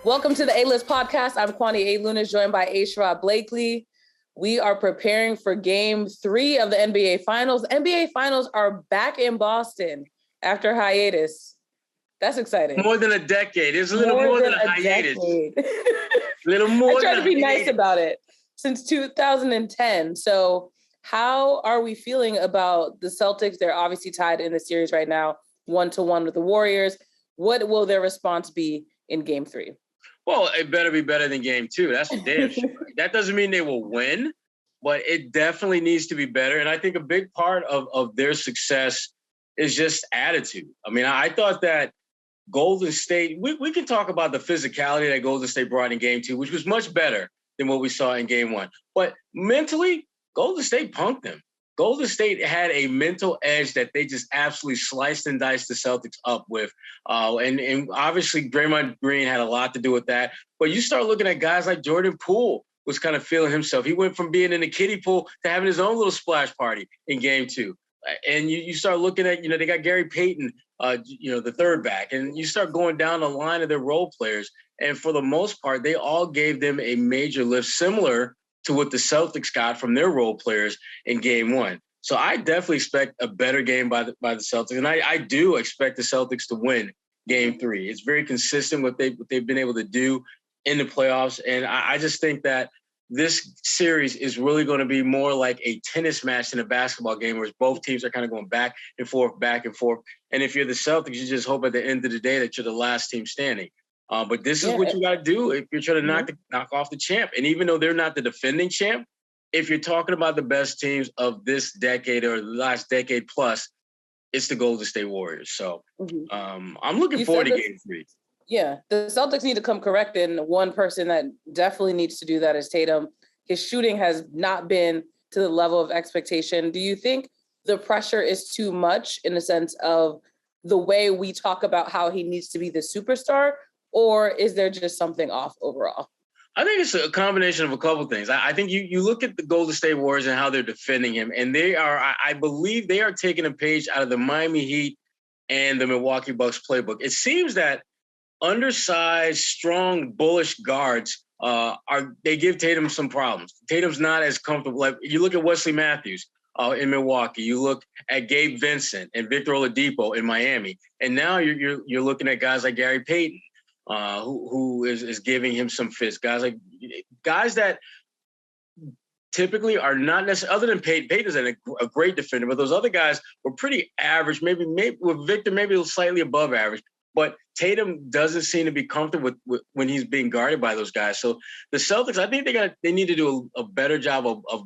Welcome to the A-List podcast. I'm Kwani A. Lunis, joined by Sherrod Blakely. We are preparing for Game 3 of the NBA Finals. NBA Finals are back in Boston after hiatus. That's exciting. More than a decade. It's a little more than a hiatus. Little more. I try to be nice about it. Since 2010. So how are we feeling about the Celtics? They're obviously tied in the series right now, 1-1 with the Warriors. What will their response be in Game 3? Well, it better be better than Game 2. That's for damn sure. That doesn't mean they will win, but it definitely needs to be better. And I think a big part of their success is just attitude. I mean, I thought that Golden State, we can talk about the physicality that Golden State brought in Game 2, which was much better than what we saw in Game 1. But mentally, Golden State punked them. Golden State had a mental edge that they just absolutely sliced and diced the Celtics up with. And obviously Draymond Green had a lot to do with that. But you start looking at guys like Jordan Poole was kind of feeling himself. He went from being in the kiddie pool to having his own little splash party in Game 2. And you start looking at, they got Gary Payton, the third back. And you start going down the line of their role players. And for the most part, they all gave them a major lift, similar to what the Celtics got from their role players in Game 1. So I definitely expect a better game by the Celtics. And I do expect the Celtics to win Game 3. It's very consistent what they've been able to do in the playoffs. And I just think that this series is really going to be more like a tennis match than a basketball game, where both teams are kind of going back and forth, back and forth. And if you're the Celtics, you just hope at the end of the day that you're the last team standing. But this is what you got to do if you're trying to knock off the champ. And even though they're not the defending champ, if you're talking about the best teams of this decade or the last decade plus, it's the Golden State Warriors. So I'm looking forward to Game 3. Yeah, the Celtics need to come correct, and one person that definitely needs to do that is Tatum. His shooting has not been to the level of expectation. Do you think the pressure is too much in the sense of the way we talk about how he needs to be the superstar, or is there just something off overall? I think it's a combination of a couple of things. I think you look at the Golden State Warriors and how they're defending him, and I believe they are taking a page out of the Miami Heat and the Milwaukee Bucks playbook. It seems that undersized, strong, bullish guards they give Tatum some problems. Tatum's not as comfortable. Like, you look at Wesley Matthews in Milwaukee, you look at Gabe Vincent and Victor Oladipo in Miami, and now you're looking at guys like Gary Payton, who is giving him some fits. Guys that typically are not necessarily, other than Payton. Payton's a great defender, but those other guys were pretty average. Maybe with Victor, maybe slightly above average. But Tatum doesn't seem to be comfortable with when he's being guarded by those guys. So the Celtics, I think they need to do a better job of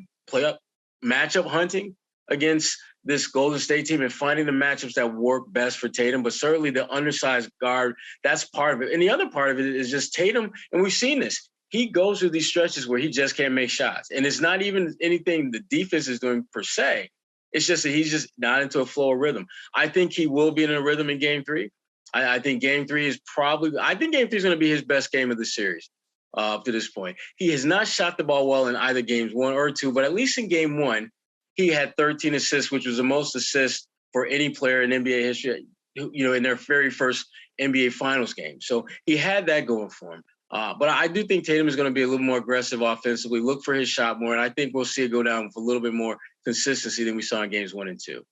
matchup hunting against this Golden State team and finding the matchups that work best for Tatum. But certainly the undersized guard, that's part of it. And the other part of it is just Tatum, and we've seen this. He goes through these stretches where he just can't make shots. And it's not even anything the defense is doing per se. It's just that he's just not into a flow of rhythm. I think he will be in a rhythm in Game 3. I think Game 3 is going to be his best game of the series up to this point. He has not shot the ball well in either Games 1 or 2, but at least in Game 1, he had 13 assists, which was the most assists for any player in NBA history, in their very first NBA Finals game. So he had that going for him. But I do think Tatum is going to be a little more aggressive offensively, look for his shot more, and I think we'll see it go down with a little bit more consistency than we saw in Games 1 and 2.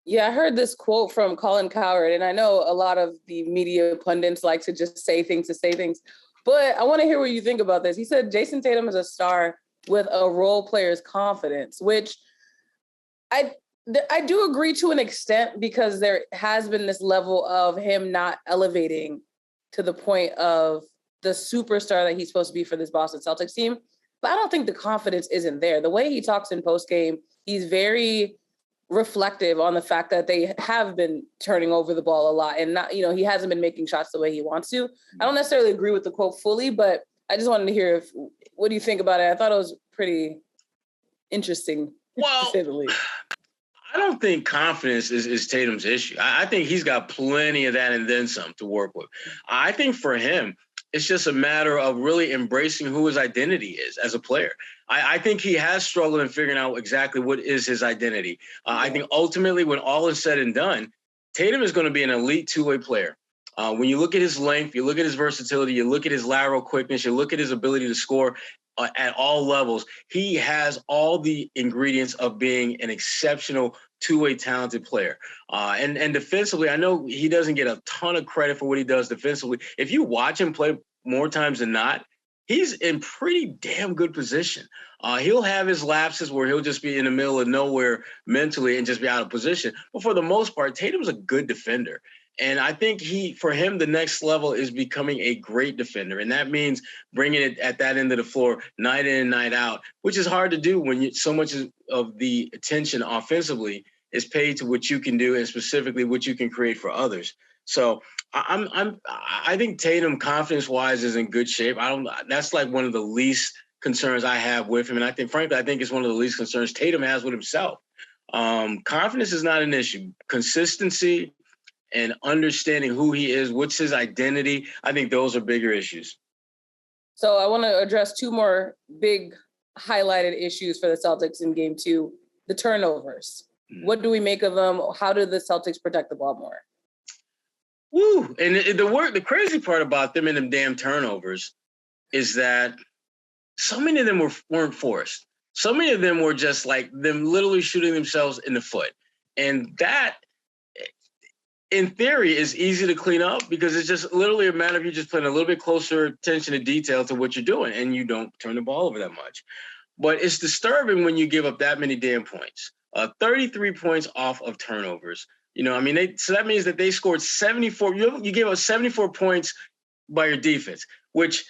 Yeah, I heard this quote from Colin Cowherd, and I know a lot of the media pundits like to just say things to say things, but I want to hear what you think about this. He said Jayson Tatum is a star with a role player's confidence, which I do agree to an extent, because there has been this level of him not elevating to the point of the superstar that he's supposed to be for this Boston Celtics team. But I don't think the confidence isn't there. The way he talks in postgame, he's very reflective on the fact that they have been turning over the ball a lot, and not, he hasn't been making shots the way he wants to. I don't necessarily agree with the quote fully, but I just wanted to hear what do you think about it? I thought it was pretty interesting, to say the least. I don't think confidence is Tatum's issue. I think he's got plenty of that and then some to work with. I think for him, it's just a matter of really embracing who his identity is as a player. I think he has struggled in figuring out exactly what is his identity. I think ultimately, when all is said and done, Tatum is going to be an elite two-way player. When you look at his length, you look at his versatility, you look at his lateral quickness, you look at his ability to score at all levels, he has all the ingredients of being an exceptional two-way talented player. And defensively, I know he doesn't get a ton of credit for what he does defensively. If you watch him play more times than not, he's in pretty damn good position. He'll have his lapses where he'll just be in the middle of nowhere mentally and just be out of position. But for the most part, Tatum's a good defender. And I think for him, the next level is becoming a great defender. And that means bringing it at that end of the floor, night in and night out, which is hard to do when so much of the attention offensively is paid to what you can do and specifically what you can create for others. So I think Tatum, confidence-wise, is in good shape. That's like one of the least concerns I have with him. And I think, frankly, it's one of the least concerns Tatum has with himself. Confidence is not an issue. Consistency and understanding who he is, what's his identity, I think those are bigger issues. So I want to address two more big highlighted issues for the Celtics in game 2, the turnovers. What do we make of them? How do the Celtics protect the ball more? Woo! And the crazy part about them and them damn turnovers is that so many of them weren't forced. So many of them were just like them literally shooting themselves in the foot. And that, in theory, is easy to clean up because it's just literally a matter of you just paying a little bit closer attention to detail to what you're doing, and you don't turn the ball over that much. But it's disturbing when you give up that many damn points. 33 points off of turnovers. So that means that they scored 74. You gave up 74 points by your defense, which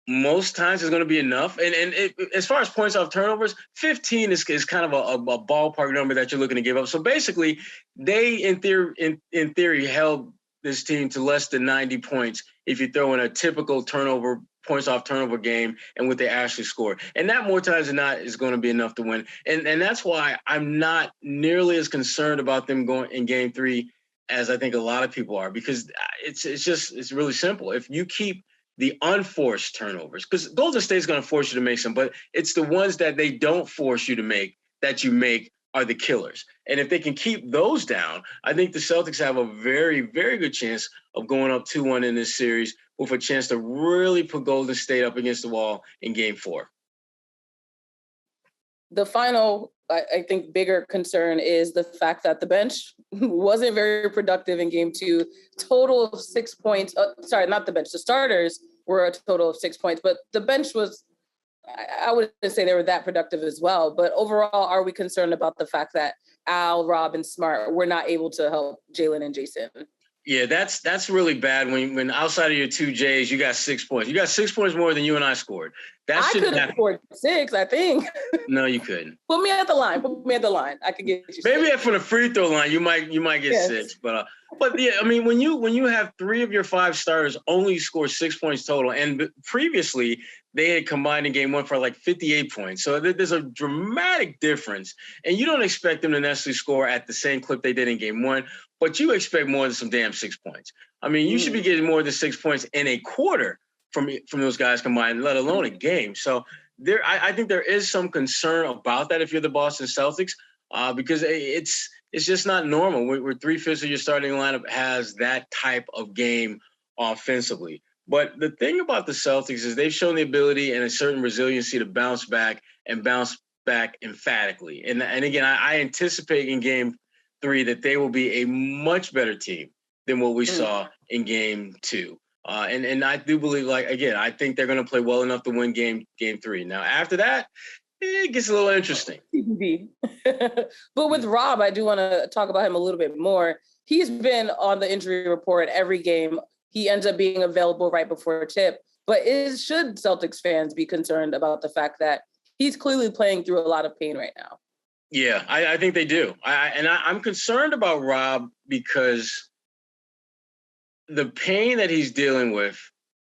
most times is going to be enough. And as far as points off turnovers, 15 is kind of a ballpark number that you're looking to give up. So basically, they in theory held this team to less than 90 points if you throw in a typical points off turnover game and what they actually scored. And that more times than not is going to be enough to win. And that's why I'm not nearly as concerned about them going in game 3 as I think a lot of people are, because it's really simple. If you keep the unforced turnovers, because Golden State's going to force you to make some, but it's the ones that they don't force you to make that you make are the killers. And if they can keep those down, I think the Celtics have a very, very good chance of going up 2-1 in this series with a chance to really put Golden State up against the wall in game 4. The final, I think, bigger concern is the fact that the bench wasn't very productive in game 2. Total of 6 points. Not the bench. The starters were a total of 6 points, but the bench was, I wouldn't say they were that productive as well. But overall, are we concerned about the fact that Al, Rob, and Smart were not able to help Jalen and Jayson? Yeah, that's really bad when outside of your 2 J's, you got 6 points. You got 6 points more than you and I scored. I could have scored 6, I think. No, you couldn't. Put me at the line. I could get you 6. Maybe from the free throw line, you might get 6. But yeah, I mean, when you have 3 of your 5 starters only score 6 points total, and previously they had combined in game 1 for like 58 points. So there's a dramatic difference, and you don't expect them to necessarily score at the same clip they did in game 1, but you expect more than some damn 6 points. I mean, you should be getting more than 6 points in a quarter from those guys combined, let alone a game. So I think there is some concern about that if you're the Boston Celtics, because it's just not normal where 3/5 of your starting lineup has that type of game offensively. But the thing about the Celtics is they've shown the ability and a certain resiliency to bounce back emphatically. And again, I anticipate in game 3 that they will be a much better team than what we saw in game 2. And I do believe, I think they're going to play well enough to win game 3. Now, after that, it gets a little interesting. But with Rob, I do want to talk about him a little bit more. He's been on the injury report every game. He ends up being available right before tip. But should Celtics fans be concerned about the fact that he's clearly playing through a lot of pain right now? Yeah, I think they do. I'm concerned about Rob because the pain that he's dealing with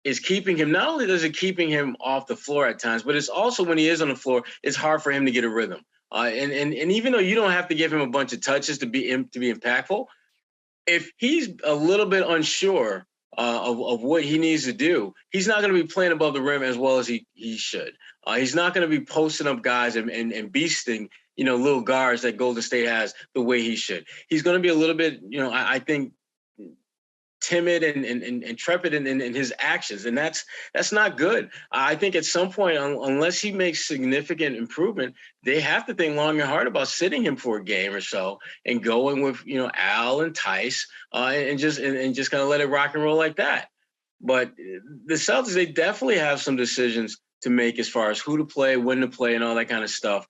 is keeping him, not only does it keeping him off the floor at times, but it's also when he is on the floor, it's hard for him to get a rhythm. And even though you don't have to give him a bunch of touches to be impactful, if he's a little bit unsure of what he needs to do, he's not going to be playing above the rim as well as he should. He's not going to be posting up guys and beasting, little guards that Golden State has the way he should. He's going to be a little bit, I think, timid and trepid in his actions, and that's not good. I think at some point, unless he makes significant improvement, they have to think long and hard about sitting him for a game or so and going with Al and Tice and just kind of let it rock and roll like that. But the Celtics, they definitely have some decisions to make as far as who to play, when to play, and all that kind of stuff.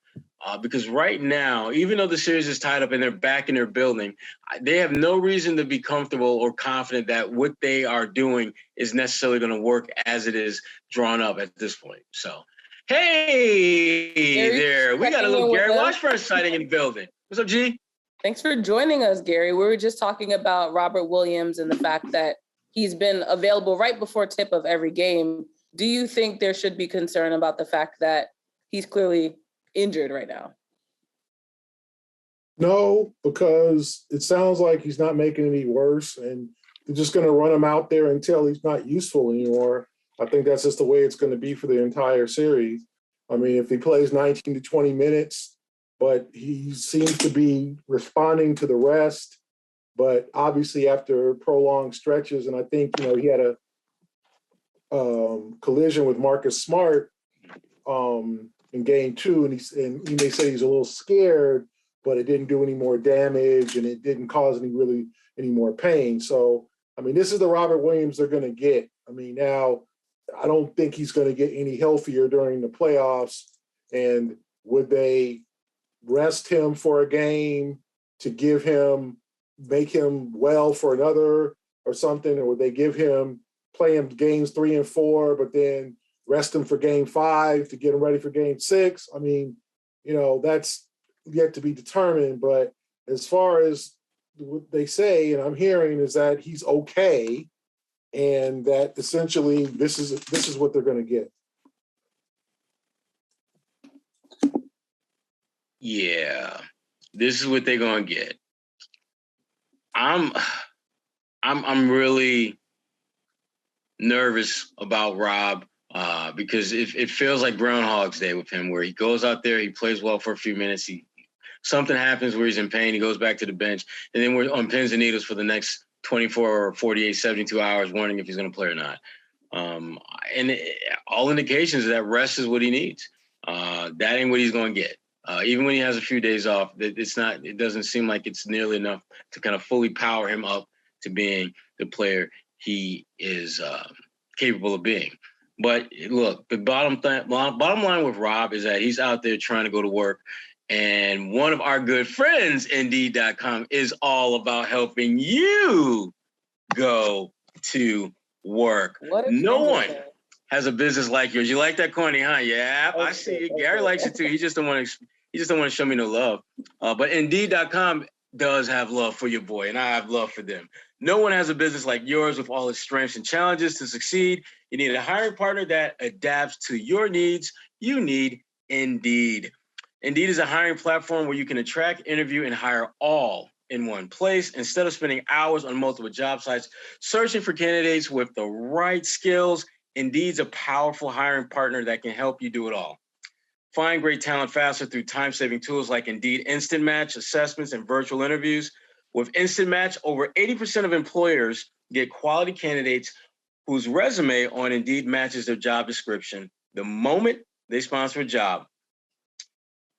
Because right now, even though the series is tied up and they're back in their building, they have no reason to be comfortable or confident that what they are doing is necessarily going to work as it is drawn up at this point. So, hey there. We got a little Gary Washburn sighting in the building. What's up, G? Thanks for joining us, Gary. We were just talking about Robert Williams and the fact that he's been available right before tip of every game. Do you think there should be concern about the fact that he's clearly injured right now? No, because it sounds like he's not making any worse, and they're just going to run him out there until he's not useful anymore. I think that's just the way it's going to be for the entire series. I mean, if he plays 19 to 20 minutes, but he seems to be responding to the rest, but obviously after prolonged stretches, and I think, he had a collision with Marcus Smart in game 2, and he may say he's a little scared, but it didn't do any more damage and it didn't cause any more pain. So, I mean, this is the Robert Williams they're going to get. I mean, now I don't think he's going to get any healthier during the playoffs. And would they rest him for a game to make him well for another or something? Or would they play him games 3 and 4, but then rest him for game 5 to get him ready for game 6? I mean, that's yet to be determined. But as far as what they say, and I'm hearing, is that he's okay, and that essentially this is what they're going to get. Yeah, this is what they're going to get. I'm really nervous about Rob because it feels like Groundhog's Day with him, where he goes out there, he plays well for a few minutes, something happens where he's in pain, he goes back to the bench, and then we're on pins and needles for the next 24 or 48, 72 hours, wondering if he's going to play or not. All indications that rest is what he needs. That ain't what he's going to get. Even when he has a few days off, it doesn't seem like it's nearly enough to kind of fully power him up to being the player he is capable of being. But look, the bottom line with Rob is that he's out there trying to go to work. And one of our good friends, Indeed.com, is all about helping you go to work. No one has a business like yours. You like that, Corny, huh? Yeah, I see it. Gary likes it too. He just don't want to show me no love. But Indeed.com does have love for your boy, and I have love for them. No one has a business like yours with all its strengths and challenges to succeed. You need a hiring partner that adapts to your needs. You need Indeed. Indeed is a hiring platform where you can attract, interview, and hire all in one place instead of spending hours on multiple job sites searching for candidates with the right skills. Indeed's a powerful hiring partner that can help you do it all. Find great talent faster through time-saving tools like Indeed Instant Match, assessments, and virtual interviews. With Instant Match, over 80% of employers get quality candidates whose resume on Indeed matches their job description the moment they sponsor a job.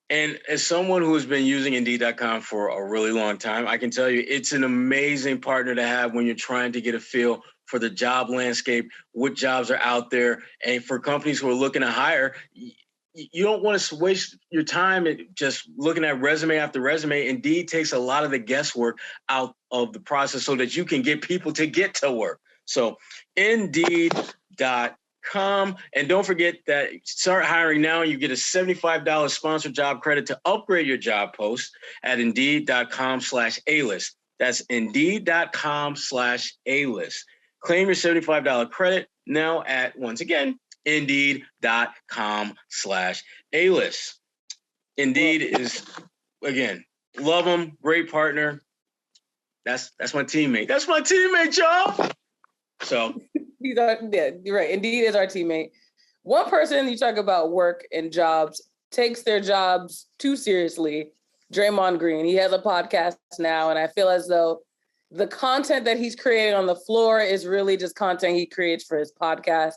And as someone who has been using Indeed.com for a really long time, I can tell you it's an amazing partner to have when you're trying to get a feel for the job landscape, what jobs are out there. And for companies who are looking to hire, you don't want to waste your time just looking at resume after resume. Indeed takes a lot of the guesswork out of the process so that you can get people to get to work. So Indeed.com. And don't forget that start hiring now. You get a $75 sponsored job credit to upgrade your job post at Indeed.com/A-list. That's Indeed.com/A-list. Claim your $75 credit now at, once again, Indeed.com/A-list. Indeed is, again, love them, great partner. That's my teammate. That's my teammate, y'all. So you're right. Indeed is our teammate. One person, you talk about work and jobs, takes their jobs too seriously. Draymond Green. He has a podcast now, and I feel as though the content that he's creating on the floor is really just content he creates for his podcast.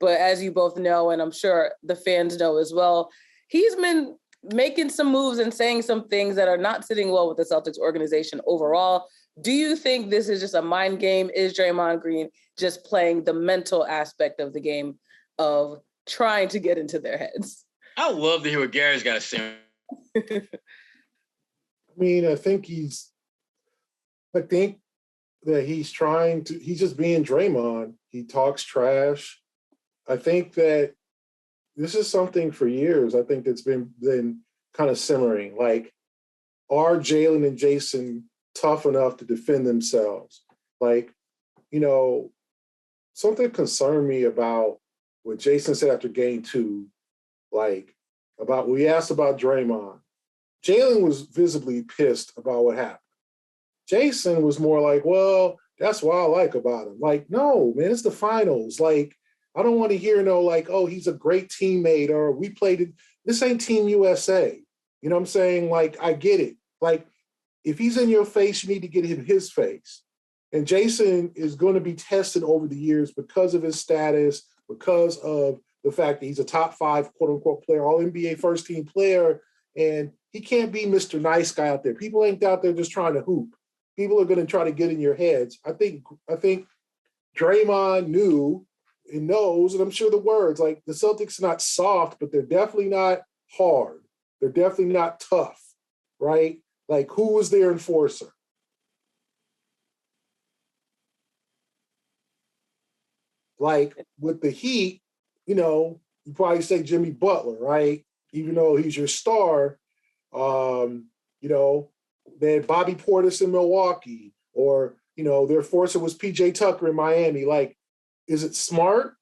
But as you both know, and I'm sure the fans know as well, he's been making some moves and saying some things that are not sitting well with the Celtics organization overall. Do you think this is just a mind game? Is Draymond Green just playing the mental aspect of the game of trying to get into their heads? I would love to hear what Gary's got to say. I mean, I think that he's just being Draymond. He talks trash. I think that this is something for years. I think that's been kind of simmering. Like, are Jalen and Jayson tough enough to defend themselves? Like, something concerned me about what Jayson said after game 2, we asked about Draymond. Jalen was visibly pissed about what happened. Jayson was more like, well, that's what I like about him. Like, no, man, it's the finals. Like, I don't want to hear oh, he's a great teammate or we played it. This ain't Team USA. You know what I'm saying? Like, I get it. Like, if he's in your face, you need to get him his face. And Jayson is going to be tested over the years because of his status, because of the fact that he's a top 5, quote unquote, player, all NBA first team player. And he can't be Mr. Nice Guy out there. People ain't out there just trying to hoop. People are going to try to get in your heads. I think Draymond knew and knows, and I'm sure the words, like, the Celtics are not soft, but they're definitely not hard. They're definitely not tough, right? Like, who was their enforcer? Like, with the Heat, you probably say Jimmy Butler, right? Even though he's your star, they had Bobby Portis in Milwaukee, or, their enforcer was PJ Tucker in Miami. Like, is it Smart?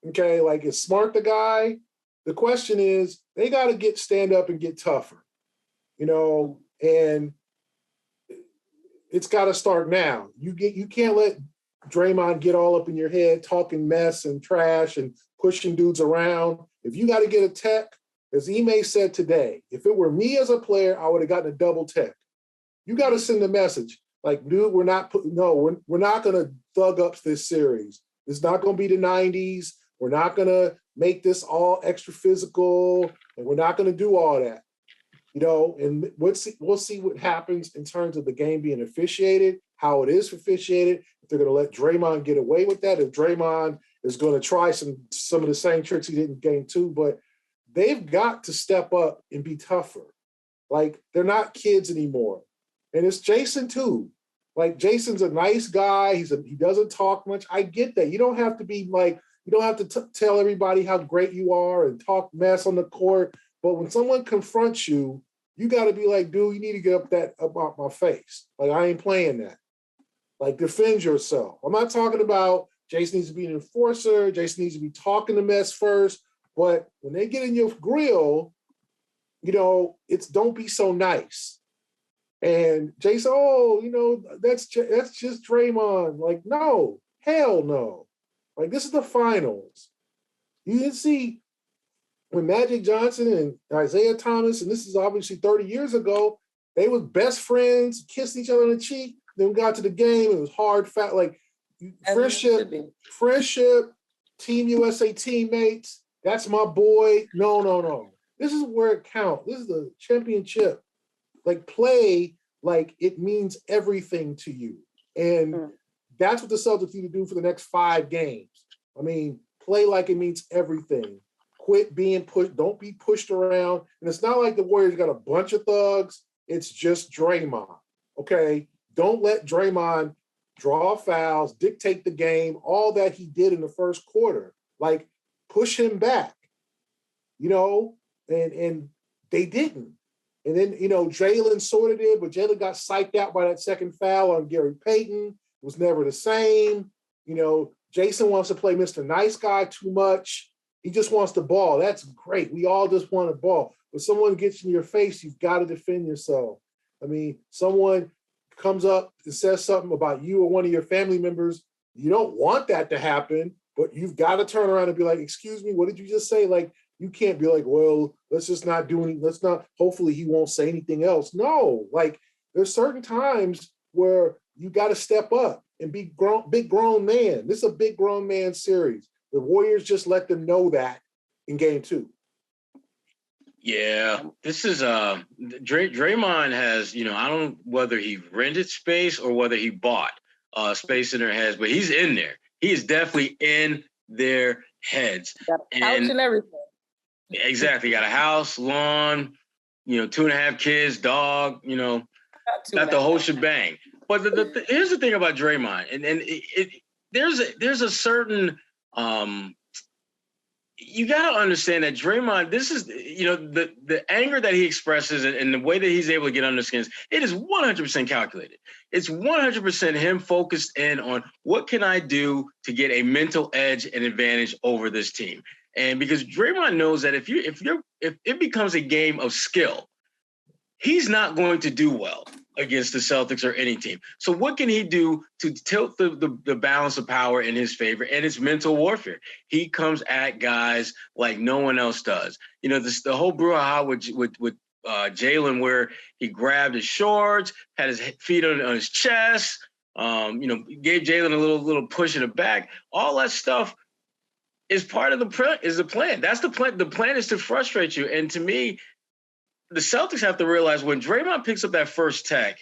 Okay, like, is Smart the guy? The question is, they got to stand up and get tougher, and it's got to start now. You can't let Draymond get all up in your head, talking mess and trash and pushing dudes around. If you got to get a tech, as Ime said today, if it were me as a player, I would have gotten a double tech. You got to send a message like, dude, we're not going to thug up this series. It's not going to be the 90s. We're not going to make this all extra physical, and we're not going to do all that. And we'll see what happens in terms of the game being officiated, how it is officiated, if they're going to let Draymond get away with that, if Draymond is going to try some of the same tricks he did in game 2, but they've got to step up and be tougher. Like, they're not kids anymore. And it's Jayson too. Like, Jason's a nice guy. He doesn't talk much. I get that. You don't have to be like, you don't have to tell everybody how great you are and talk mess on the court. But when someone confronts you, you got to be like, dude, you need to get up out my face. Like, I ain't playing that. Like, defend yourself. I'm not talking about Jayson needs to be an enforcer. Jayson needs to be talking the mess first. But when they get in your grill, it's don't be so nice. And Jayson, that's just Draymond. Like, no, hell no. Like, this is the finals. You didn't see when Magic Johnson and Isaiah Thomas, and this is obviously 30 years ago, they were best friends, kissed each other on the cheek. Then we got to the game. It was hard, like, friendship, Team USA teammates. That's my boy. No. This is where it counts. This is the championship. Like, play like it means everything to you. And that's what the Celtics need to do for the next 5 games. I mean, play like it means everything. Quit being pushed. Don't be pushed around. And it's not like the Warriors got a bunch of thugs. It's just Draymond, okay? Don't let Draymond draw fouls, dictate the game, all that he did in the first quarter. Like, push him back, and they didn't. And then, Jalen sort of did, but Jalen got psyched out by that second foul on Gary Payton. It was never the same. Jayson wants to play Mr. Nice Guy too much. He just wants the ball. That's great. We all just want a ball. But someone gets in your face, you've got to defend yourself. I mean, someone comes up and says something about you or one of your family members. You don't want that to happen, but you've got to turn around and be like, excuse me, what did you just say? Like, you can't be like, well, let's just not do any, let's not, hopefully he won't say anything else. No, like there's certain times where you got to step up and be big grown man. This is a big grown man series. The Warriors just let them know that in game 2. Yeah, this is Draymond has, I don't know whether he rented space or whether he bought space in their heads, but he's in there. He is definitely in their heads. Got a couch and everything. Exactly. Got a house, lawn, 2.5 kids, dog, got the whole shebang. But here's the thing about Draymond, and there's a certain you got to understand that Draymond, this is, the anger that he expresses and the way that he's able to get under skins, it is 100% calculated. It's 100% him focused in on what can I do to get a mental edge and advantage over this team. And because Draymond knows that if it becomes a game of skill, he's not going to do well against the Celtics or any team. So what can he do to tilt the balance of power in his favor? And it's mental warfare. He comes at guys like no one else does. The whole brouhaha with Jalen, where he grabbed his shorts, had his feet on his chest, gave Jalen a little push in the back. All that stuff is part of the plan. That's the plan. The plan is to frustrate you. And to me, the Celtics have to realize when Draymond picks up that first tech,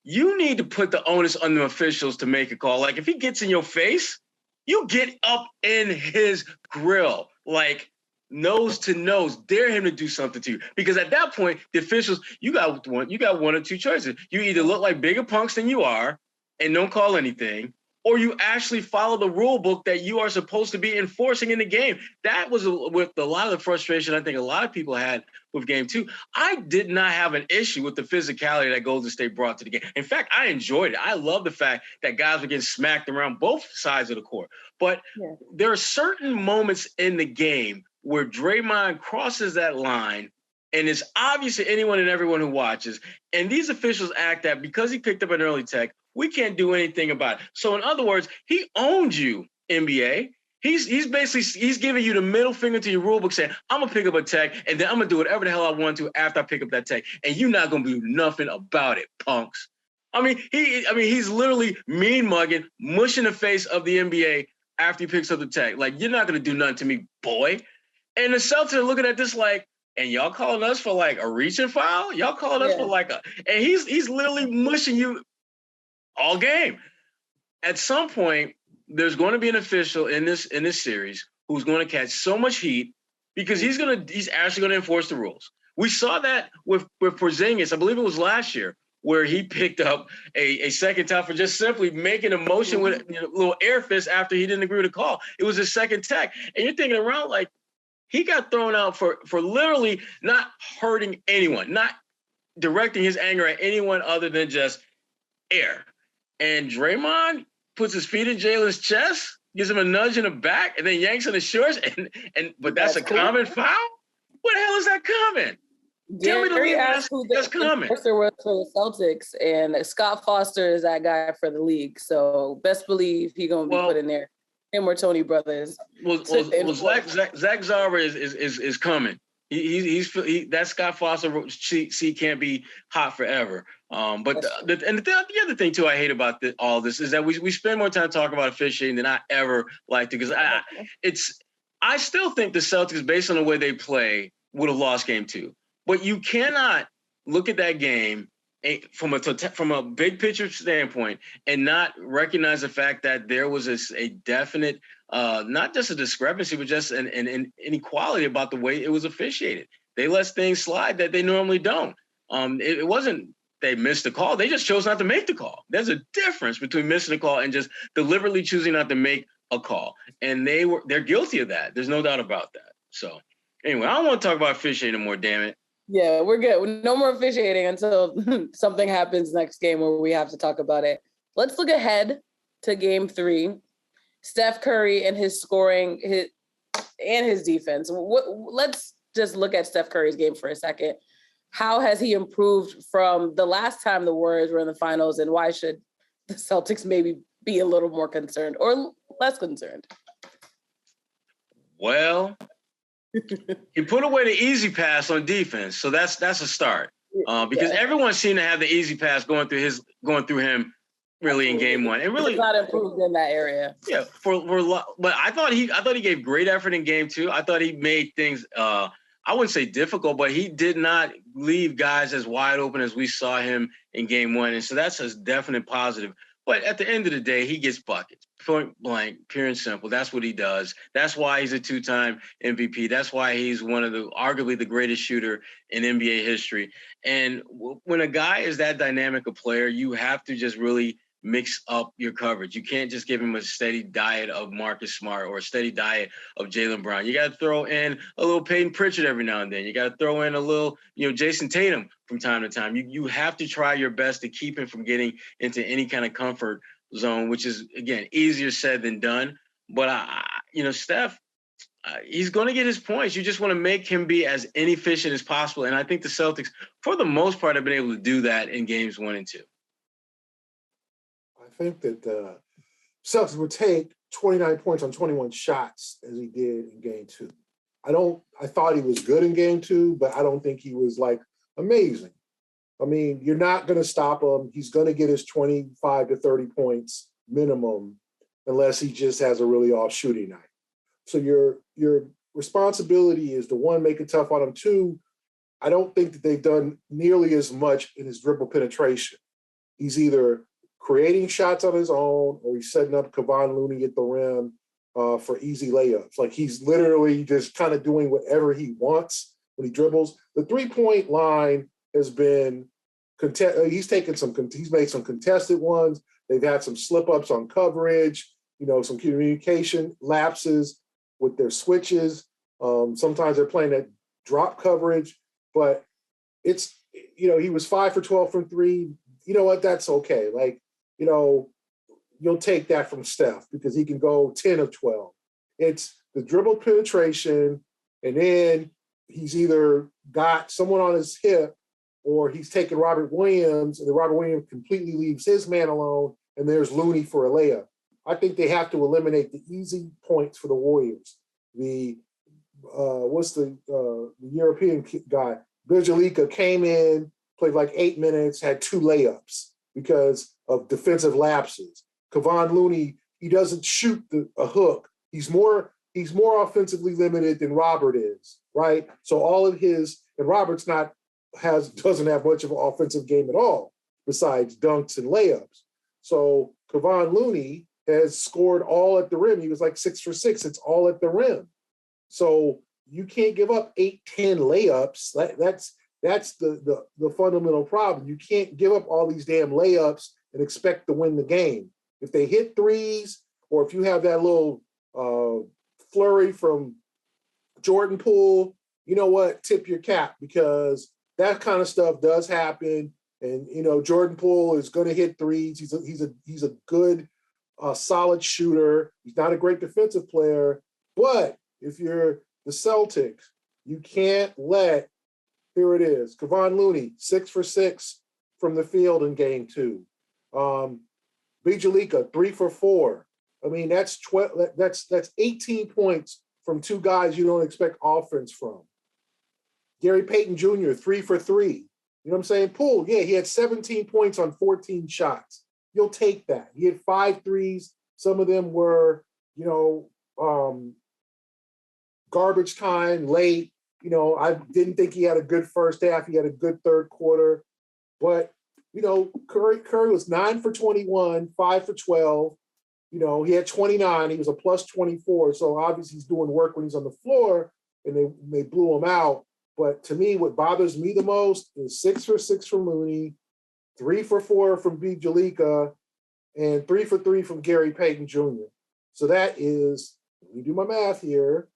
you need to put the onus on the officials to make a call. Like if he gets in your face, you get up in his grill, like nose to nose, dare him to do something to you. Because at that point, the officials, you got one or two choices. You either look like bigger punks than you are and don't call anything, or you actually follow the rule book that you are supposed to be enforcing in the game. That was with a lot of the frustration I think a lot of people had with game 2. I did not have an issue with the physicality that Golden State brought to the game. In fact, I enjoyed it. I love the fact that guys were getting smacked around both sides of the court. But there are certain moments in the game where Draymond crosses that line, and it's obvious to anyone and everyone who watches. And these officials act that because he picked up an early tech, we can't do anything about it. So in other words, he owned you, NBA. He's basically giving you the middle finger to your rule book, saying, I'm gonna pick up a tech, and then I'm gonna do whatever the hell I want to after I pick up that tech, and you're not gonna do nothing about it, punks. He's literally mean mugging, mushing the face of the NBA after he picks up the tech. Like, you're not gonna do nothing to me, boy. And the Celtics are looking at this like, and y'all calling us for like a reaching foul? Y'all calling us for like and he's literally mushing you all game. At some point, there's going to be an official in this series who's going to catch so much heat because he's actually going to enforce the rules. We saw that with Porzingis. I believe it was last year where he picked up a second time for just simply making a motion with a little air fist after he didn't agree with the call. It was his second tech. And you're thinking around like, he got thrown out for literally not hurting anyone, not directing his anger at anyone other than just air. And Draymond puts his feet in Jalen's chest, gives him a nudge in the back, and then yanks on his shorts. But that's a common foul? What the hell is that common? Tell me that's common. Enforcer was for the Celtics, and Scott Foster is that guy for the league. So best believe he's gonna be put in there. Him or Tony Brothers. Well, Zach Zarba is coming. He's that Scott Foster seat can't be hot forever. But the other thing too I hate about all this is that we spend more time talking about officiating than I ever like to, because I still think the Celtics, based on the way they play, would have lost game 2. But you cannot look at that game from a big picture standpoint and not recognize the fact that there was a definite, not just a discrepancy, but just an inequality about the way it was officiated. They let things slide that they normally don't. It wasn't they missed the call. They just chose not to make the call. There's a difference between missing a call and just deliberately choosing not to make a call. And they're guilty of that. There's no doubt about that. So anyway, I don't want to talk about officiating anymore, damn it. Yeah, we're good. No more officiating until something happens next game where we have to talk about it. Let's look ahead to game 3. Steph Curry and his scoring and his defense. Let's just look at Steph Curry's game for a second. How has he improved from the last time the Warriors were in the finals, and why should the Celtics maybe be a little more concerned or less concerned? Well, he put away the easy pass on defense, so that's a start. Because everyone seemed to have the easy pass going through him really in game one. And really he's not improved in that area. Yeah, but I thought he gave great effort in game two. I thought he made things I wouldn't say difficult, but he did not leave guys as wide open as we saw him in game one. And so that's a definite positive. But at the end of the day, he gets buckets, point blank, pure and simple. That's what he does. That's why he's a two-time MVP. That's why he's arguably the greatest shooter in NBA history. And when a guy is that dynamic a player, you have to just really mix up your coverage. You can't just give him a steady diet of Marcus Smart or a steady diet of Jaylen Brown. You got to throw in a little Peyton Pritchard every now and then. You got to throw in a little, Jayson Tatum from time to time. You have to try your best to keep him from getting into any kind of comfort zone, which is, again, easier said than done. But, Steph, he's going to get his points. You just want to make him be as inefficient as possible. And I think the Celtics, for the most part, have been able to do that in games 1 and 2. I think that Celtics would take 29 points on 21 shots as he did in game 2. I thought he was good in game 2, but I don't think he was like amazing. I mean, you're not going to stop him. He's going to get his 25 to 30 points minimum unless he just has a really off shooting night. So your responsibility is to, one, make it tough on him. 2, I don't think that they've done nearly as much in his dribble penetration. He's either creating shots on his own, or he's setting up Kevon Looney at the rim for easy layups. Like, he's literally just kind of doing whatever he wants when he dribbles. The 3-point line has been he's made some contested ones. They've had some slip-ups on coverage, some communication lapses with their switches. Sometimes they're playing that drop coverage, but it's, he was 5 for 12 from 3. You know what? That's okay. Like, you'll take that from Steph because he can go 10 of 12. It's the dribble penetration, and then he's either got someone on his hip or he's taking Robert Williams, and then Robert Williams completely leaves his man alone, and there's Looney for a layup. I think they have to eliminate the easy points for the Warriors. The European guy, Bjelica, came in, played like 8 minutes, had 2 layups because of defensive lapses. Kevon Looney, he doesn't shoot a hook. He's more offensively limited than Robert is, right? So all of his, and Robert's doesn't have much of an offensive game at all besides dunks and layups. So Kevon Looney has scored all at the rim. He was like 6 for 6. It's all at the rim. So you can't give up 8, 10 layups. That's the fundamental problem. You can't give up all these damn layups and expect to win the game. If they hit threes, or if you have that little flurry from Jordan Poole, you know what? Tip your cap, because that kind of stuff does happen. And, Jordan Poole is going to hit threes. He's a good, solid shooter. He's not a great defensive player. But if you're the Celtics, you can't let, here it is, Kevon Looney, 6 for 6 from the field in game 2. Bjelica, 3 for 4. I mean, that's 18 points from 2 guys you don't expect offense from. Gary Payton Jr., 3 for 3. You know what I'm saying? Poole, yeah, he had 17 points on 14 shots. You'll take that. He had 5 threes. Some of them were, garbage time, late. I didn't think he had a good first half. He had a good third quarter. But, Curry was 9 for 21, 5 for 12. He had 29. He was a plus 24. So obviously he's doing work when he's on the floor, and they blew him out. But to me, what bothers me the most is 6 for 6 from Looney, 3 for 4 from Bjelica, and 3 for 3 from Gary Payton Jr. So that is, let me do my math here,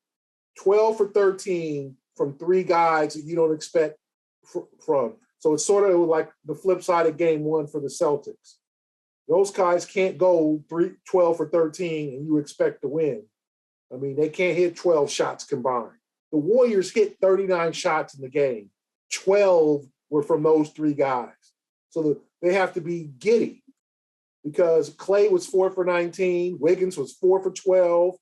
12 for 13 from 3 guys that you don't expect from. So it's sort of like the flip side of game 1 for the Celtics. Those guys can't go 12 for 13 and you expect to win. I mean, they can't hit 12 shots combined. The Warriors hit 39 shots in the game. 12 were from those 3 guys. So they have to be giddy, because Clay was 4 for 19, Wiggins was 4 for 12,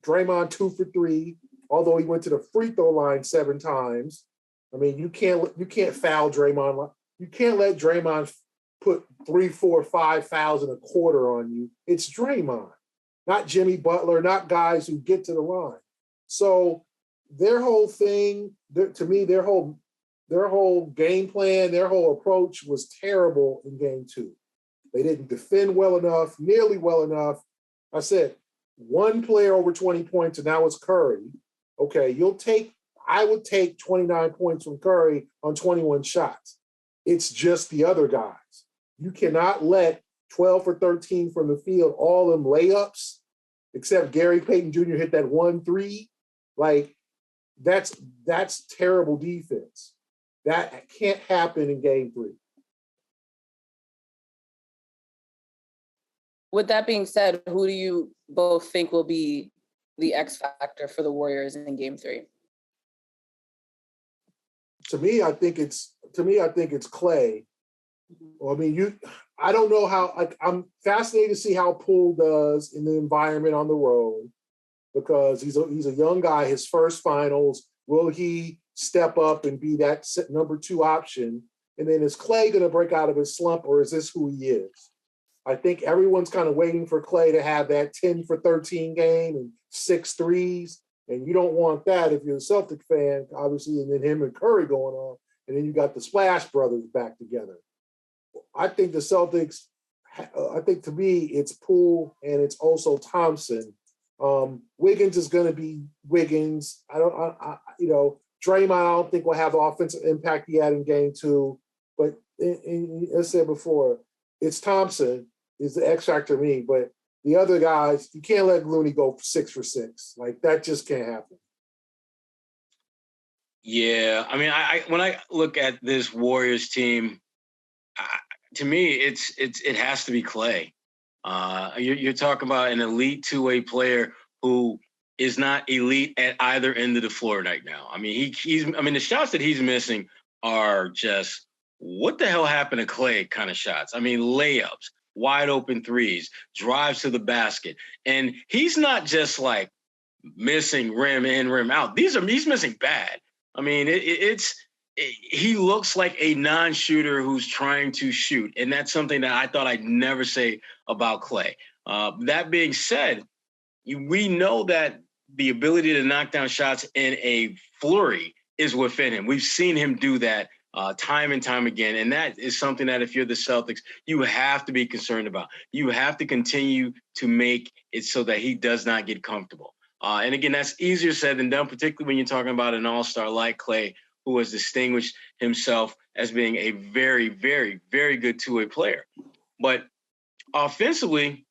Draymond 2 for 3, although he went to the free throw line 7 times. I mean, you can't foul Draymond. You can't let Draymond put 3, 4, 5 fouls in a quarter on you. It's Draymond, not Jimmy Butler, not guys who get to the line. So their whole thing, to me, their whole game plan, their whole approach was terrible in game 2. They didn't defend well enough, nearly well enough. I said, one player over 20 points, and now it's Curry. Okay, I would take 29 points from Curry on 21 shots. It's just the other guys. You cannot let 12 for 13 from the field, all them layups, except Gary Payton Jr. hit that 1-3. Like, that's terrible defense. That can't happen in game 3. With that being said, who do you both think will be the X factor for the Warriors in game 3? To me, I think it's Clay. Well, I mean, I don't know how. I'm fascinated to see how Poole does in the environment on the road, because he's a young guy. His first finals. Will he step up and be that number 2 option? And then is Clay going to break out of his slump, or is this who he is? I think everyone's kind of waiting for Clay to have that 10 for 13 game and 6 threes. And you don't want that if you're a Celtic fan, obviously, and then him and Curry going on. And then you got the Splash Brothers back together. I think the Celtics, to me, it's Poole and it's also Thompson. Wiggins is going to be Wiggins. Draymond, I don't think will have the offensive impact he had in game 2. But as I said before, it's Thompson is the X factor to me. But the other guys, you can't let Looney go 6 for 6. Like, that just can't happen. Yeah, I mean, when I look at this Warriors team, to me, it has to be Clay. You're talking about an elite 2-way player who is not elite at either end of the floor right now. I mean, the shots that he's missing are just, what the hell happened to Clay kind of shots? I mean, layups, wide open threes, drives to the basket. And he's not just like missing rim in, rim out. He's missing bad. I mean, he looks like a non-shooter who's trying to shoot. And that's something that I thought I'd never say about Clay. That being said, we know that the ability to knock down shots in a flurry is within him. We've seen him do that time and time again. And that is something that if you're the Celtics, you have to be concerned about. You have to continue to make it so that he does not get comfortable. And again, that's easier said than done, particularly when you're talking about an all-star like Clay, who has distinguished himself as being a very, very, very good 2-way player. But offensively,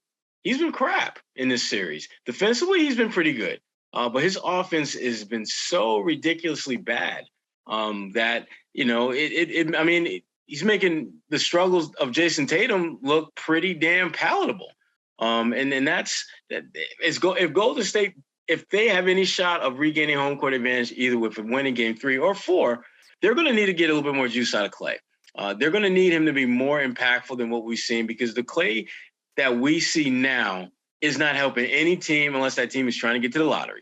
he's been crap in this series. Defensively, he's been pretty good. But his offense has been so ridiculously bad that, he's making the struggles of Jayson Tatum look pretty damn palatable. If Golden State, if they have any shot of regaining home court advantage, either with winning game 3 or 4, they're going to need to get a little bit more juice out of Clay. They're going to need him to be more impactful than what we've seen, because the Clay that we see now is not helping any team unless that team is trying to get to the lottery.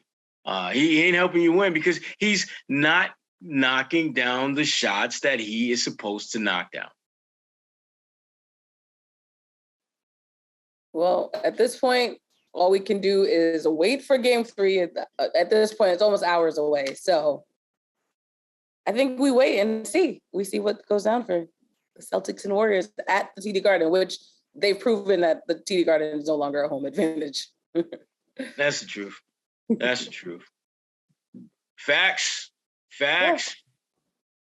He ain't helping you win because he's not knocking down the shots that he is supposed to knock down. Well, at this point, all we can do is wait for game 3. At this point, it's almost hours away. So I think we wait and see. We see what goes down for the Celtics and Warriors at the TD Garden, which they've proven that the TD Garden is no longer a home advantage. That's the truth. That's the truth. Facts. Yeah.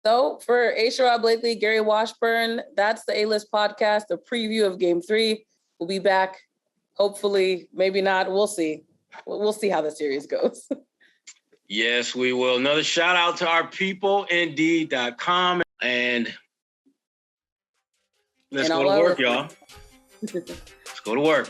So for Sherrod Blakely, Gary Washburn, that's the A-List podcast, a preview of game 3. We'll be back. Hopefully, maybe not. We'll see. We'll see how the series goes. Yes, we will. Another shout out to our people, Indeed.com. And let's go to work, y'all. Let's go to work.